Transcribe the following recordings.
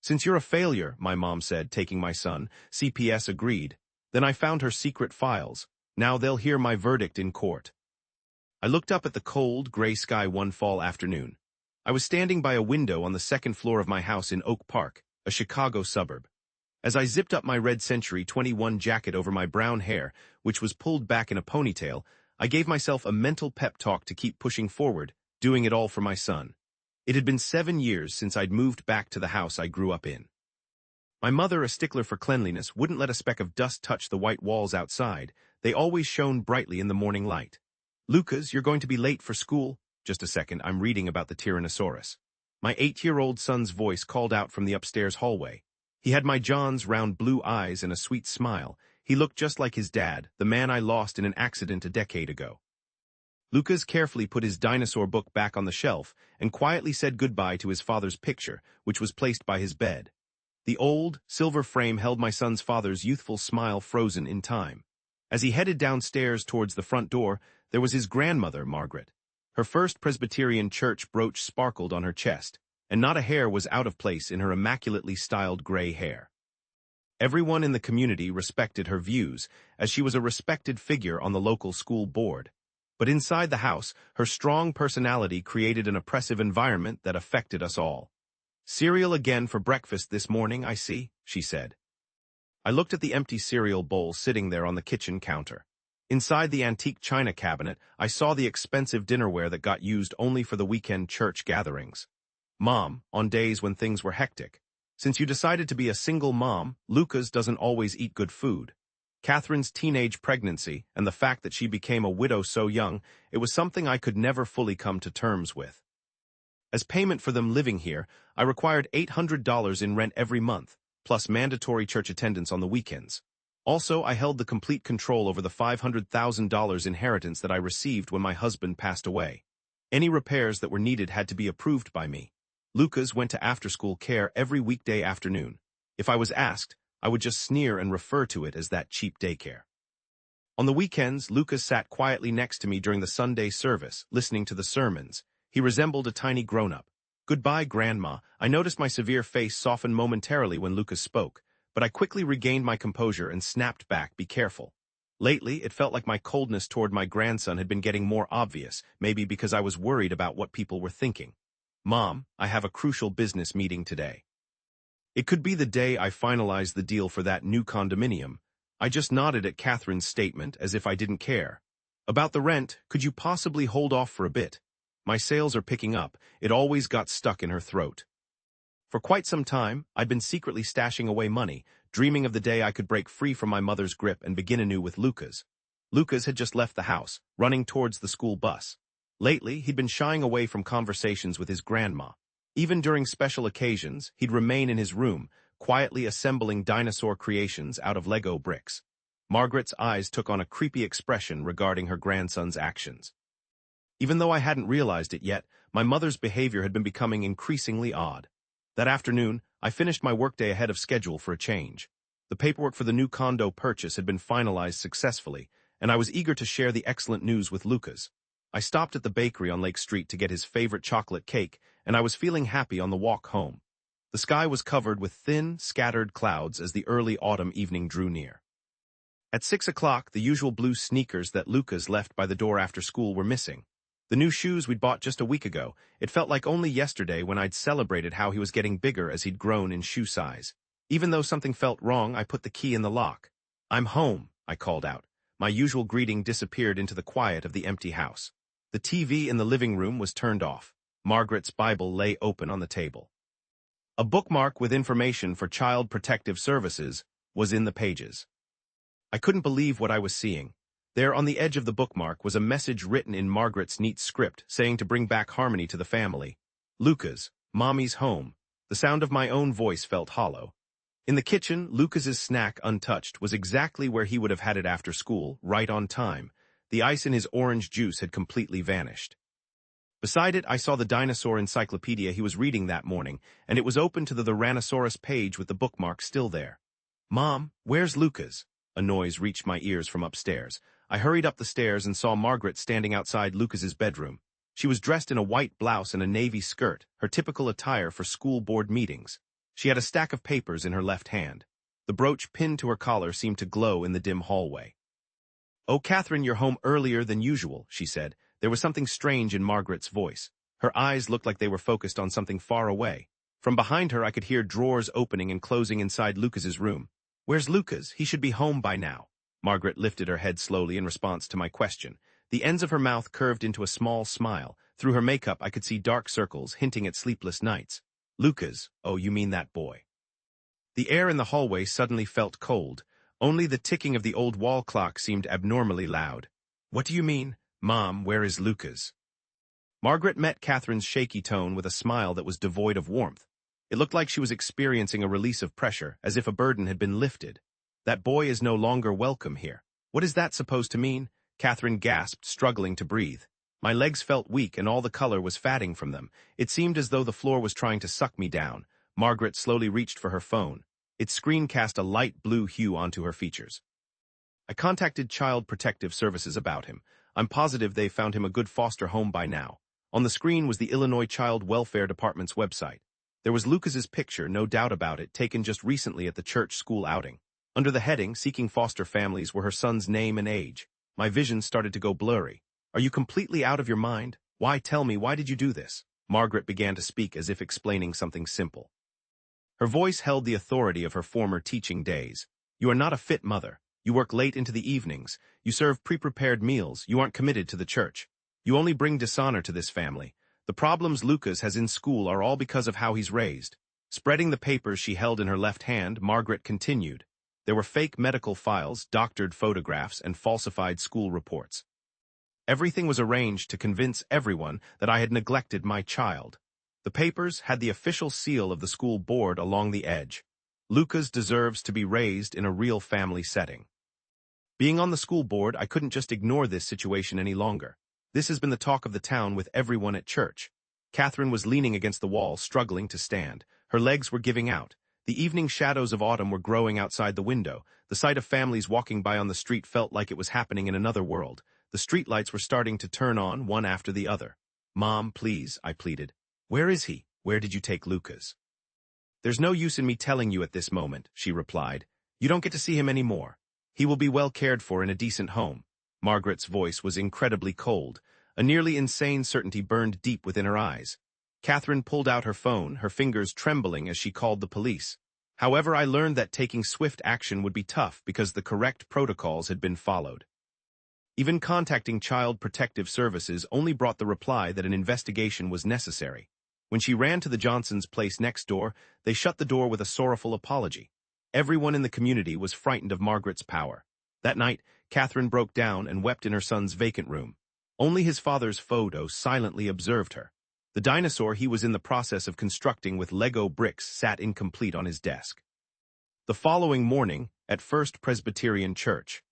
"Since you're a failure," my mom said, taking my son. CPS agreed. Then I found her secret files. Now they'll hear my verdict in court. I looked up at the cold, gray sky one fall afternoon. I was standing by a window on the second floor of my house in Oak Park, a Chicago suburb. As I zipped up my red Century 21 jacket over my brown hair, which was pulled back in a ponytail, I gave myself a mental pep talk to keep pushing forward, doing it all for my son. It had been 7 years since I'd moved back to the house I grew up in. My mother, a stickler for cleanliness, wouldn't let a speck of dust touch the white walls outside. They always shone brightly in the morning light. "Lucas, you're going to be late for school." "Just a second, I'm reading about the Tyrannosaurus." My 8-year-old son's voice called out from the upstairs hallway. He had my John's round blue eyes and a sweet smile. He looked just like his dad, the man I lost in an accident a decade ago. Lucas carefully put his dinosaur book back on the shelf and quietly said goodbye to his father's picture, which was placed by his bed. The old, silver frame held my son's father's youthful smile frozen in time. As he headed downstairs towards the front door, there was his grandmother, Margaret. Her First Presbyterian Church brooch sparkled on her chest, and not a hair was out of place in her immaculately styled gray hair. Everyone in the community respected her views, as she was a respected figure on the local school board. But inside the house, her strong personality created an oppressive environment that affected us all. "Cereal again for breakfast this morning, I see," she said. I looked at the empty cereal bowl sitting there on the kitchen counter. Inside the antique china cabinet, I saw the expensive dinnerware that got used only for the weekend church gatherings. "Mom, on days when things were hectic. Since you decided to be a single mom, Lucas doesn't always eat good food. Catherine's teenage pregnancy and the fact that she became a widow so young, it was something I could never fully come to terms with. As payment for them living here, I required $800 in rent every month, plus mandatory church attendance on the weekends. Also, I held the complete control over the $500,000 inheritance that I received when my husband passed away. Any repairs that were needed had to be approved by me. Lucas went to after-school care every weekday afternoon. If I was asked, I would just sneer and refer to it as that cheap daycare. On the weekends, Lucas sat quietly next to me during the Sunday service, listening to the sermons. He resembled a tiny grown-up. "Goodbye, Grandma." I noticed my severe face soften momentarily when Lucas spoke, but I quickly regained my composure and snapped back, "Be careful." Lately, it felt like my coldness toward my grandson had been getting more obvious, maybe because I was worried about what people were thinking. "Mom, I have a crucial business meeting today." It could be the day I finalized the deal for that new condominium. I just nodded at Catherine's statement as if I didn't care. "About the rent, could you possibly hold off for a bit? My sales are picking up." It always got stuck in her throat. For quite some time, I'd been secretly stashing away money, dreaming of the day I could break free from my mother's grip and begin anew with Lucas. Lucas had just left the house, running towards the school bus. Lately, he'd been shying away from conversations with his grandma. Even during special occasions, he'd remain in his room, quietly assembling dinosaur creations out of Lego bricks. Margaret's eyes took on a creepy expression regarding her grandson's actions. Even though I hadn't realized it yet, my mother's behavior had been becoming increasingly odd. That afternoon, I finished my workday ahead of schedule for a change. The paperwork for the new condo purchase had been finalized successfully, and I was eager to share the excellent news with Lucas. I stopped at the bakery on Lake Street to get his favorite chocolate cake, and I was feeling happy on the walk home. The sky was covered with thin, scattered clouds as the early autumn evening drew near. At 6 o'clock, the usual blue sneakers that Lucas left by the door after school were missing. The new shoes we'd bought just a week ago. It felt like only yesterday when I'd celebrated how he was getting bigger as he'd grown in shoe size. Even though something felt wrong, I put the key in the lock. "I'm home," I called out. My usual greeting disappeared into the quiet of the empty house. The TV in the living room was turned off. Margaret's Bible lay open on the table. A bookmark with information for Child Protective Services was in the pages. I couldn't believe what I was seeing. There on the edge of the bookmark was a message written in Margaret's neat script saying to bring back harmony to the family. "Lucas, Mommy's home." The sound of my own voice felt hollow. In the kitchen, Lucas's snack, untouched, was exactly where he would have had it after school, right on time. The ice in his orange juice had completely vanished. Beside it, I saw the dinosaur encyclopedia he was reading that morning, and it was open to the Tyrannosaurus page with the bookmark still there. "Mom, where's Lucas?" A noise reached my ears from upstairs. I hurried up the stairs and saw Margaret standing outside Lucas's bedroom. She was dressed in a white blouse and a navy skirt, her typical attire for school board meetings. She had a stack of papers in her left hand. The brooch pinned to her collar seemed to glow in the dim hallway. "Oh, Catherine, you're home earlier than usual," she said. There was something strange in Margaret's voice. Her eyes looked like they were focused on something far away. From behind her, I could hear drawers opening and closing inside Lucas's room. "Where's Lucas? He should be home by now." Margaret lifted her head slowly in response to my question. The ends of her mouth curved into a small smile. Through her makeup, I could see dark circles hinting at sleepless nights. "Lucas? Oh, you mean that boy." The air in the hallway suddenly felt cold. Only the ticking of the old wall clock seemed abnormally loud. "What do you mean? Mom, where is Lucas?" Margaret met Catherine's shaky tone with a smile that was devoid of warmth. It looked like she was experiencing a release of pressure, as if a burden had been lifted. "That boy is no longer welcome here." "What is that supposed to mean?" Catherine gasped, struggling to breathe. My legs felt weak and all the color was fading from them. It seemed as though the floor was trying to suck me down. Margaret slowly reached for her phone. Its screen cast a light blue hue onto her features. "I contacted Child Protective Services about him. I'm positive they've found him a good foster home by now." On the screen was the Illinois Child Welfare Department's website. There was Lucas's picture, no doubt about it, taken just recently at the church school outing. Under the heading, Seeking Foster Families, were her son's name and age. My vision started to go blurry. "Are you completely out of your mind? Why, tell me, why did you do this?" Margaret began to speak as if explaining something simple. Her voice held the authority of her former teaching days. "You are not a fit mother. You work late into the evenings. You serve pre-prepared meals. You aren't committed to the church. You only bring dishonor to this family. The problems Lucas has in school are all because of how he's raised." Spreading the papers she held in her left hand, Margaret continued. There were fake medical files, doctored photographs, and falsified school reports. Everything was arranged to convince everyone that I had neglected my child. The papers had the official seal of the school board along the edge. "Lucas deserves to be raised in a real family setting." Being on the school board, I couldn't just ignore this situation any longer. This has been the talk of the town with everyone at church. Catherine was leaning against the wall, struggling to stand. Her legs were giving out. The evening shadows of autumn were growing outside the window. The sight of families walking by on the street felt like it was happening in another world. The streetlights were starting to turn on, one after the other. "Mom, please," I pleaded. "Where is he? Where did you take Lucas?" "There's no use in me telling you at this moment," she replied. "You don't get to see him anymore. He will be well cared for in a decent home." Margaret's voice was incredibly cold. A nearly insane certainty burned deep within her eyes. Catherine pulled out her phone, her fingers trembling as she called the police. However, I learned that taking swift action would be tough because the correct protocols had been followed. Even contacting Child Protective Services only brought the reply that an investigation was necessary. When she ran to the Johnsons' place next door, they shut the door with a sorrowful apology. Everyone in the community was frightened of Margaret's power. That night, Catherine broke down and wept in her son's vacant room. Only his father's photo silently observed her. The dinosaur he was in the process of constructing with Lego bricks sat incomplete on his desk. The following morning, at First Presbyterian Church,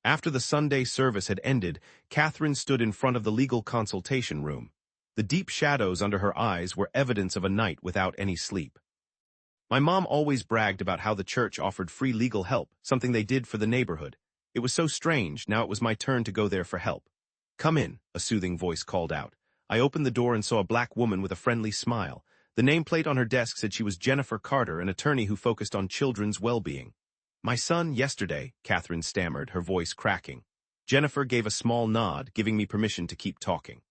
after the Sunday service had ended, Catherine stood in front of the legal consultation room. The deep shadows under her eyes were evidence of a night without any sleep. My mom always bragged about how the church offered free legal help, something they did for the neighborhood. It was so strange, now it was my turn to go there for help. "Come in," a soothing voice called out. I opened the door and saw a black woman with a friendly smile. The nameplate on her desk said she was Jennifer Carter, an attorney who focused on children's well-being. "My son, yesterday," Catherine stammered, her voice cracking. Jennifer gave a small nod, giving me permission to keep talking.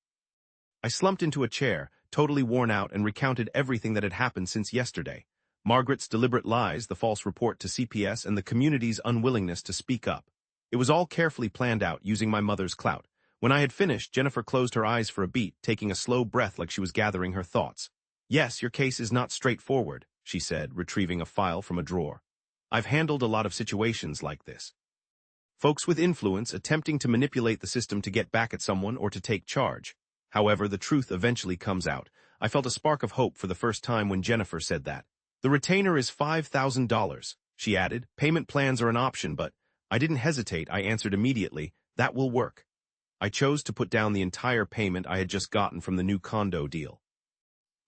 I slumped into a chair, totally worn out, and recounted everything that had happened since yesterday. Margaret's deliberate lies, the false report to CPS, and the community's unwillingness to speak up. It was all carefully planned out, using my mother's clout. When I had finished, Jennifer closed her eyes for a beat, taking a slow breath like she was gathering her thoughts. "Yes, your case is not straightforward," she said, retrieving a file from a drawer. "I've handled a lot of situations like this. Folks with influence attempting to manipulate the system to get back at someone or to take charge. However, the truth eventually comes out. I felt a spark of hope for the first time when Jennifer said that. The retainer is $5,000, she added. Payment plans are an option, but I didn't hesitate. I answered immediately, that will work. I chose to put down the entire payment I had just gotten from the new condo deal.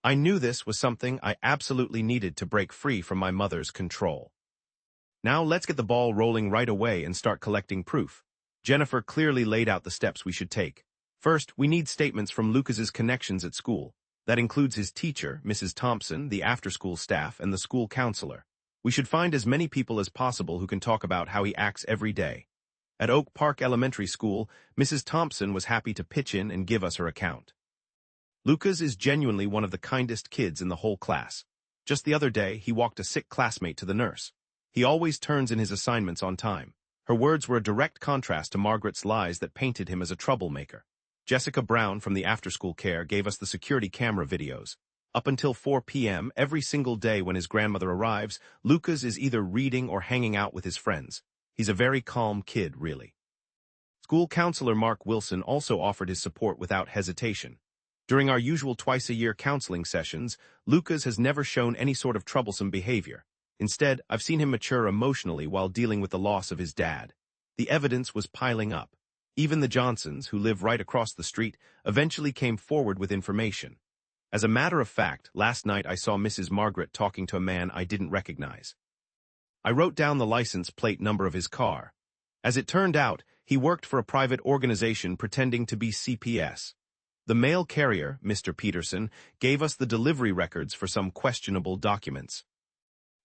I knew this was something I absolutely needed to break free from my mother's control. Now let's get the ball rolling right away and start collecting proof. Jennifer clearly laid out the steps we should take. First, we need statements from Lucas's connections at school. That includes his teacher, Mrs. Thompson, the after-school staff, and the school counselor. We should find as many people as possible who can talk about how he acts every day. At Oak Park Elementary School, Mrs. Thompson was happy to pitch in and give us her account. Lucas is genuinely one of the kindest kids in the whole class. Just the other day, he walked a sick classmate to the nurse. He always turns in his assignments on time. Her words were a direct contrast to Margaret's lies that painted him as a troublemaker. Jessica Brown from the after-school care gave us the security camera videos. Up until 4 p.m. every single day when his grandmother arrives, Lucas is either reading or hanging out with his friends. He's a very calm kid, really. School counselor Mark Wilson also offered his support without hesitation. During our usual twice-a-year counseling sessions, Lucas has never shown any sort of troublesome behavior. Instead, I've seen him mature emotionally while dealing with the loss of his dad. The evidence was piling up. Even the Johnsons, who live right across the street, eventually came forward with information. As a matter of fact, last night I saw Mrs. Margaret talking to a man I didn't recognize. I wrote down the license plate number of his car. As it turned out, he worked for a private organization pretending to be CPS. The mail carrier, Mr. Peterson, gave us the delivery records for some questionable documents.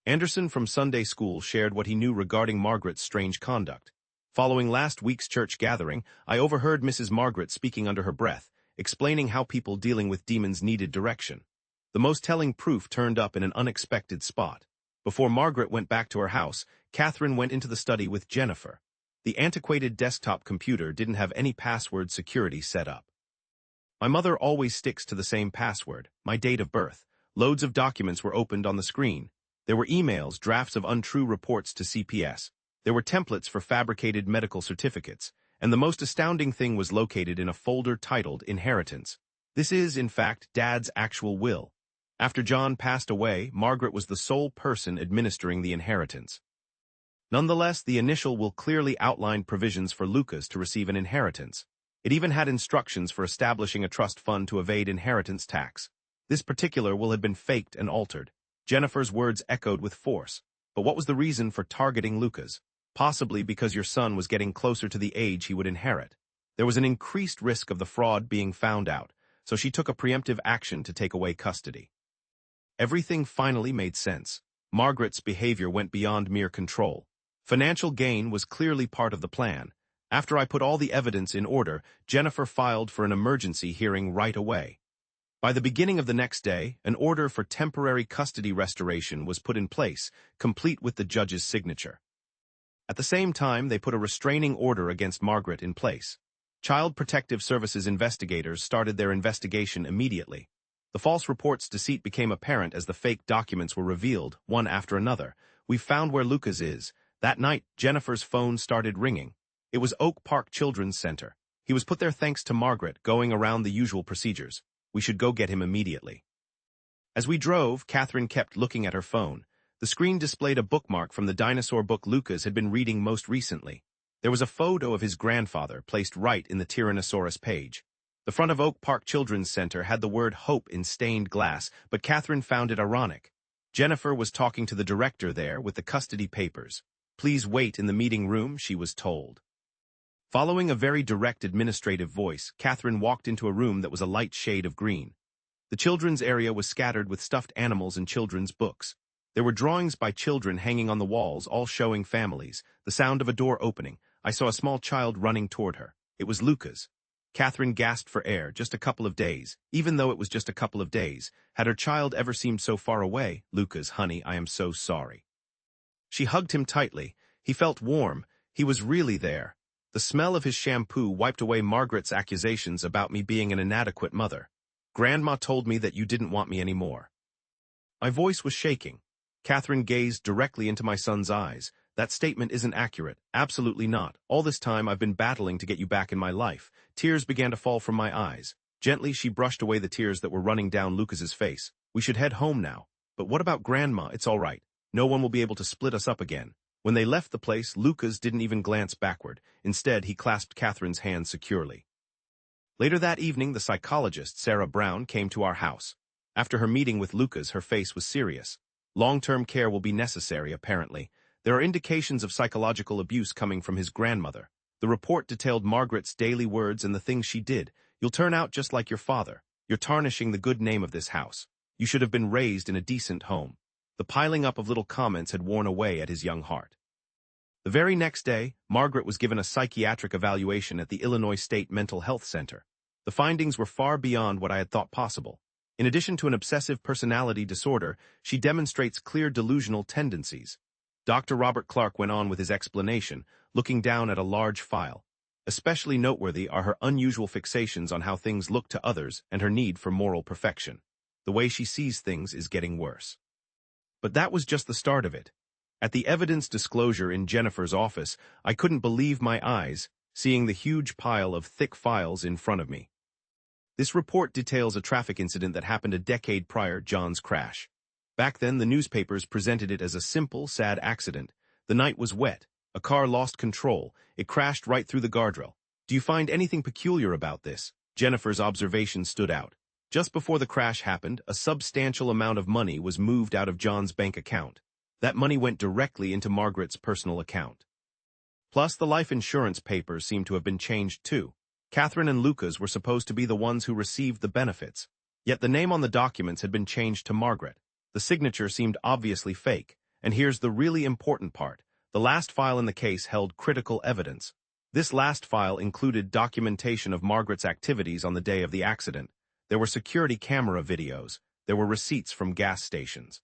Anderson from Sunday school shared what he knew regarding Margaret's strange conduct. Following last week's church gathering, I overheard Mrs. Margaret speaking under her breath, explaining how people dealing with demons needed direction. The most telling proof turned up in an unexpected spot. Before Margaret went back to her house, Catherine went into the study with Jennifer. The antiquated desktop computer didn't have any password security set up. My mother always sticks to the same password, my date of birth. Loads of documents were opened on the screen. There were emails, drafts of untrue reports to CPS. There were templates for fabricated medical certificates. And the most astounding thing was located in a folder titled Inheritance. This is, in fact, Dad's actual will. After John passed away, Margaret was the sole person administering the inheritance. Nonetheless, the initial will clearly outlined provisions for Lucas to receive an inheritance. It even had instructions for establishing a trust fund to evade inheritance tax. This particular will had been faked and altered. Jennifer's words echoed with force. But what was the reason for targeting Lucas? Possibly because your son was getting closer to the age he would inherit. There was an increased risk of the fraud being found out, so she took a preemptive action to take away custody. Everything finally made sense. Margaret's behavior went beyond mere control. Financial gain was clearly part of the plan. After I put all the evidence in order, Jennifer filed for an emergency hearing right away. By the beginning of the next day, an order for temporary custody restoration was put in place, complete with the judge's signature. At the same time, they put a restraining order against Margaret in place. Child Protective Services investigators started their investigation immediately. The false report's deceit became apparent as the fake documents were revealed, one after another. "We've found where Lucas is." That night, Jennifer's phone started ringing. It was Oak Park Children's Center. He was put there thanks to Margaret, going around the usual procedures. We should go get him immediately. As we drove, Catherine kept looking at her phone. The screen displayed a bookmark from the dinosaur book Lucas had been reading most recently. There was a photo of his grandfather placed right in the Tyrannosaurus page. The front of Oak Park Children's Center had the word hope in stained glass, but Catherine found it ironic. Jennifer was talking to the director there with the custody papers. "Please wait in the meeting room," she was told. Following a very direct administrative voice, Catherine walked into a room that was a light shade of green. The children's area was scattered with stuffed animals and children's books. There were drawings by children hanging on the walls, all showing families. The sound of a door opening. I saw a small child running toward her. It was Lucas. Catherine gasped for air. Just a couple of days. Even though it was just a couple of days, had her child ever seemed so far away? "Lucas, honey, I am so sorry." She hugged him tightly. He felt warm. He was really there. The smell of his shampoo wiped away Margaret's accusations about me being an inadequate mother. "Grandma told me that you didn't want me anymore." My voice was shaking. Catherine gazed directly into my son's eyes. "That statement isn't accurate. Absolutely not. All this time I've been battling to get you back in my life." Tears began to fall from my eyes. Gently, she brushed away the tears that were running down Lucas's face. "We should head home now." "But what about Grandma?" "It's all right. No one will be able to split us up again." When they left the place, Lucas didn't even glance backward. Instead, he clasped Catherine's hand securely. Later that evening, the psychologist, Sarah Brown, came to our house. After her meeting with Lucas, her face was serious. Long-term care will be necessary, apparently. There are indications of psychological abuse coming from his grandmother. The report detailed Margaret's daily words and the things she did. "You'll turn out just like your father. You're tarnishing the good name of this house. You should have been raised in a decent home." The piling up of little comments had worn away at his young heart. The very next day, Margaret was given a psychiatric evaluation at the Illinois State Mental Health Center. The findings were far beyond what I had thought possible. In addition to an obsessive personality disorder, she demonstrates clear delusional tendencies. Dr. Robert Clark went on with his explanation, looking down at a large file. Especially noteworthy are her unusual fixations on how things look to others and her need for moral perfection. The way she sees things is getting worse. But that was just the start of it. At the evidence disclosure in Jennifer's office, I couldn't believe my eyes, seeing the huge pile of thick files in front of me. This report details a traffic incident that happened a decade prior to John's crash. Back then, the newspapers presented it as a simple, sad accident. The night was wet. A car lost control. It crashed right through the guardrail. "Do you find anything peculiar about this?" Jennifer's observation stood out. Just before the crash happened, a substantial amount of money was moved out of John's bank account. That money went directly into Margaret's personal account. Plus, the life insurance papers seemed to have been changed too. Catherine and Lucas were supposed to be the ones who received the benefits. Yet the name on the documents had been changed to Margaret. The signature seemed obviously fake. And here's the really important part. The last file in the case held critical evidence. This last file included documentation of Margaret's activities on the day of the accident. There were security camera videos. There were receipts from gas stations.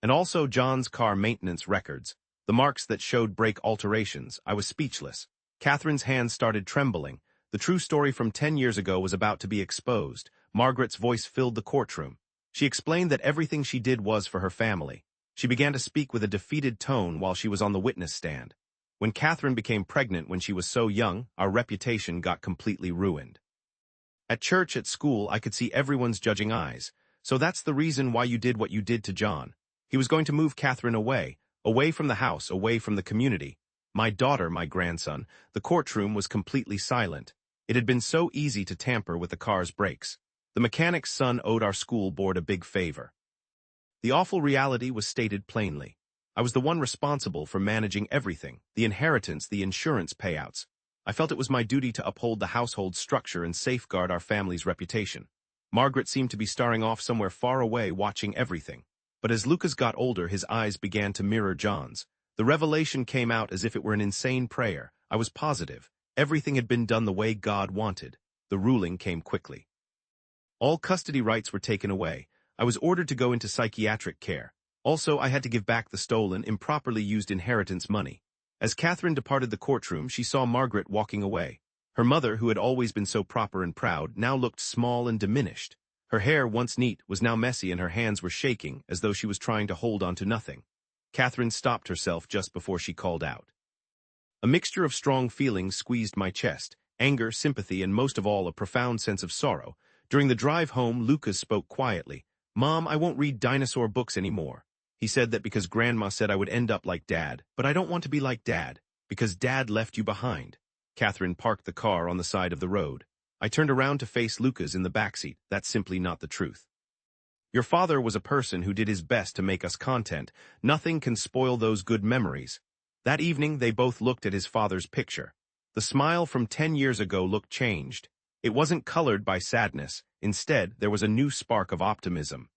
And also John's car maintenance records, the marks that showed brake alterations. I was speechless. Catherine's hands started trembling. The true story from 10 years ago was about to be exposed. Margaret's voice filled the courtroom. She explained that everything she did was for her family. She began to speak with a defeated tone while she was on the witness stand. When Catherine became pregnant when she was so young, our reputation got completely ruined. At church, at school, I could see everyone's judging eyes. "So that's the reason why you did what you did to John." He was going to move Catherine away from the house, away from the community. My daughter, my grandson. The courtroom was completely silent. It had been so easy to tamper with the car's brakes. The mechanic's son owed our school board a big favor. The awful reality was stated plainly. I was the one responsible for managing everything, the inheritance, the insurance payouts. I felt it was my duty to uphold the household structure and safeguard our family's reputation. Margaret seemed to be staring off somewhere far away, watching everything. But as Lucas got older, his eyes began to mirror John's. The revelation came out as if it were an insane prayer. I was positive. Everything had been done the way God wanted. The ruling came quickly. All custody rights were taken away. I was ordered to go into psychiatric care. Also, I had to give back the stolen, improperly used inheritance money. As Catherine departed the courtroom, she saw Margaret walking away. Her mother, who had always been so proper and proud, now looked small and diminished. Her hair, once neat, was now messy and her hands were shaking, as though she was trying to hold on to nothing. Catherine stopped herself just before she called out. A mixture of strong feelings squeezed my chest, anger, sympathy, and most of all a profound sense of sorrow. During the drive home, Lucas spoke quietly. "Mom, I won't read dinosaur books anymore." He said that because Grandma said I would end up like Dad, but I don't want to be like Dad, because Dad left you behind. Catherine parked the car on the side of the road. I turned around to face Lucas in the backseat. That's simply not the truth. Your father was a person who did his best to make us content. Nothing can spoil those good memories. That evening, they both looked at his father's picture. The smile from 10 years ago looked changed. It wasn't colored by sadness. Instead, there was a new spark of optimism.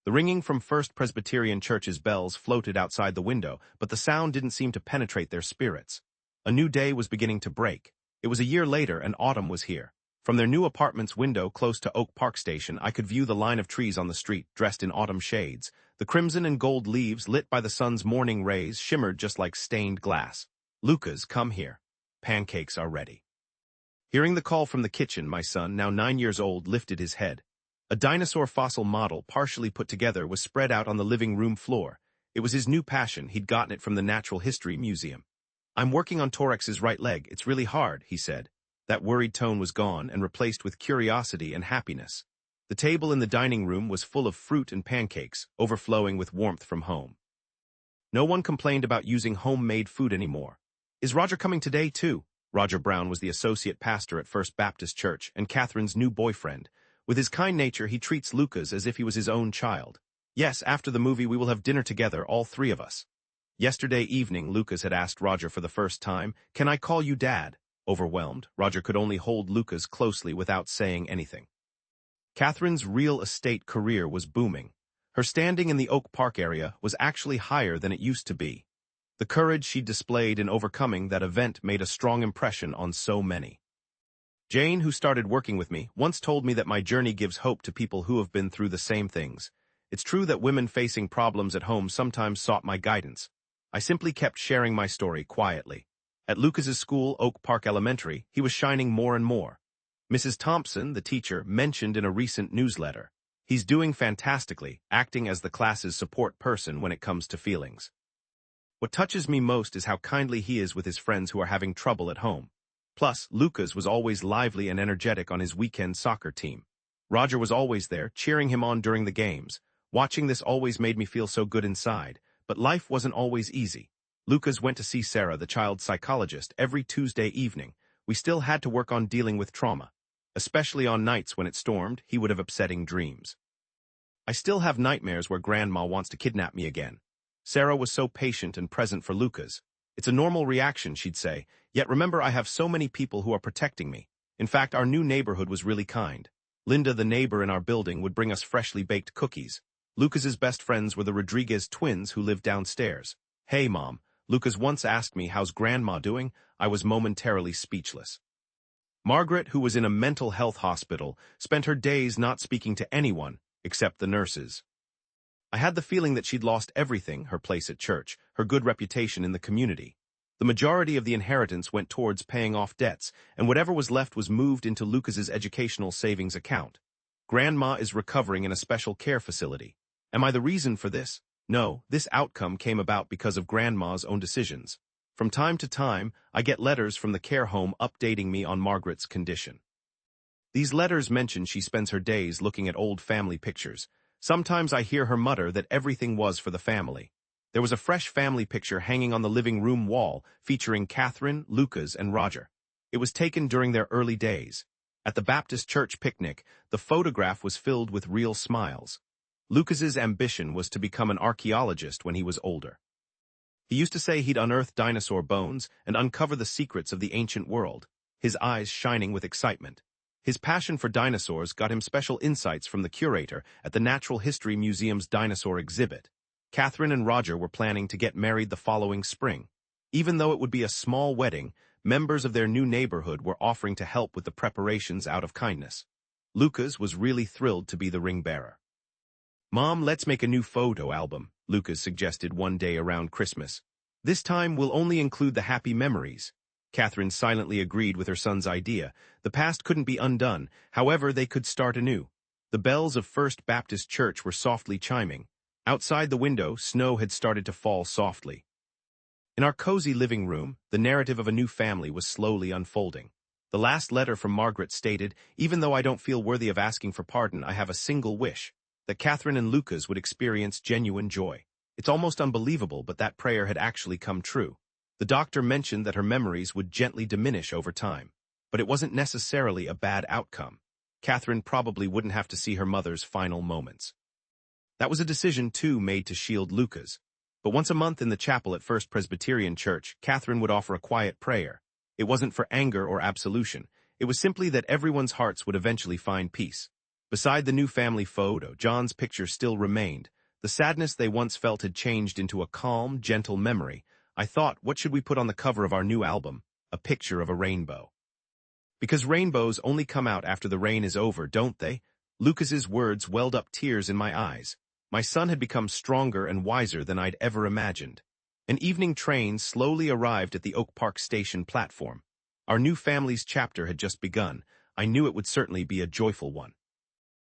The ringing from First Presbyterian Church's bells floated outside the window, but the sound didn't seem to penetrate their spirits. A new day was beginning to break. It was a year later, and autumn was here. From their new apartment's window close to Oak Park Station, I could view the line of trees on the street, dressed in autumn shades. The crimson and gold leaves, lit by the sun's morning rays, shimmered just like stained glass. "Lucas, come here. Pancakes are ready." Hearing the call from the kitchen, my son, now 9 years old, lifted his head. A dinosaur fossil model, partially put together, was spread out on the living room floor. It was his new passion. He'd gotten it from the Natural History Museum. "I'm working on Torex's right leg. It's really hard," he said. That worried tone was gone and replaced with curiosity and happiness. The table in the dining room was full of fruit and pancakes, overflowing with warmth from home. No one complained about using homemade food anymore. "Is Roger coming today, too?" Roger Brown was the associate pastor at First Baptist Church and Catherine's new boyfriend. With his kind nature, he treats Lucas as if he was his own child. "Yes, after the movie we will have dinner together, all three of us." Yesterday evening, Lucas had asked Roger for the first time, "Can I call you Dad?" Overwhelmed, Roger could only hold Lucas closely without saying anything. Catherine's real estate career was booming. Her standing in the Oak Park area was actually higher than it used to be. The courage she displayed in overcoming that event made a strong impression on so many. Jane, who started working with me, once told me that my journey gives hope to people who have been through the same things. It's true that women facing problems at home sometimes sought my guidance. I simply kept sharing my story quietly. At Lucas's school, Oak Park Elementary, he was shining more and more. Mrs. Thompson, the teacher, mentioned in a recent newsletter, "He's doing fantastically, acting as the class's support person when it comes to feelings." What touches me most is how kindly he is with his friends who are having trouble at home. Plus, Lucas was always lively and energetic on his weekend soccer team. Roger was always there, cheering him on during the games. Watching this always made me feel so good inside, but life wasn't always easy. Lucas went to see Sarah, the child's psychologist, every Tuesday evening. We still had to work on dealing with trauma. Especially on nights when it stormed, he would have upsetting dreams. I still have nightmares where Grandma wants to kidnap me again. Sarah was so patient and present for Lucas. "It's a normal reaction," she'd say, "yet remember I have so many people who are protecting me." In fact, our new neighborhood was really kind. Linda, the neighbor in our building, would bring us freshly baked cookies. Lucas's best friends were the Rodriguez twins who lived downstairs. "Hey, Mom," Lucas once asked me, "how's Grandma doing?" I was momentarily speechless. Margaret, who was in a mental health hospital, spent her days not speaking to anyone except the nurses. I had the feeling that she'd lost everything, her place at church, her good reputation in the community. The majority of the inheritance went towards paying off debts, and whatever was left was moved into Lucas's educational savings account. Grandma is recovering in a special care facility. Am I the reason for this? No, this outcome came about because of Grandma's own decisions. From time to time, I get letters from the care home updating me on Margaret's condition. These letters mention she spends her days looking at old family pictures. Sometimes I hear her mutter that everything was for the family. There was a fresh family picture hanging on the living room wall featuring Catherine, Lucas, and Roger. It was taken during their early days. At the Baptist church picnic, the photograph was filled with real smiles. Lucas's ambition was to become an archaeologist when he was older. He used to say he'd unearth dinosaur bones and uncover the secrets of the ancient world, his eyes shining with excitement. His passion for dinosaurs got him special insights from the curator at the Natural History Museum's dinosaur exhibit. Catherine and Roger were planning to get married the following spring. Even though it would be a small wedding, members of their new neighborhood were offering to help with the preparations out of kindness. Lucas was really thrilled to be the ring bearer. "Mom, let's make a new photo album," Lucas suggested one day around Christmas. "This time we'll only include the happy memories." Catherine silently agreed with her son's idea. The past couldn't be undone, however they could start anew. The bells of First Baptist Church were softly chiming. Outside the window, snow had started to fall softly. In our cozy living room, the narrative of a new family was slowly unfolding. The last letter from Margaret stated, "Even though I don't feel worthy of asking for pardon, I have a single wish, that Catherine and Lucas would experience genuine joy." It's almost unbelievable, but that prayer had actually come true. The doctor mentioned that her memories would gently diminish over time, but it wasn't necessarily a bad outcome. Catherine probably wouldn't have to see her mother's final moments. That was a decision, too, made to shield Lucas. But once a month in the chapel at First Presbyterian Church, Catherine would offer a quiet prayer. It wasn't for anger or absolution. It was simply that everyone's hearts would eventually find peace. Beside the new family photo, John's picture still remained. The sadness they once felt had changed into a calm, gentle memory. I thought, what should we put on the cover of our new album? A picture of a rainbow. Because rainbows only come out after the rain is over, don't they? Lucas's words welled up tears in my eyes. My son had become stronger and wiser than I'd ever imagined. An evening train slowly arrived at the Oak Park station platform. Our new family's chapter had just begun. I knew it would certainly be a joyful one.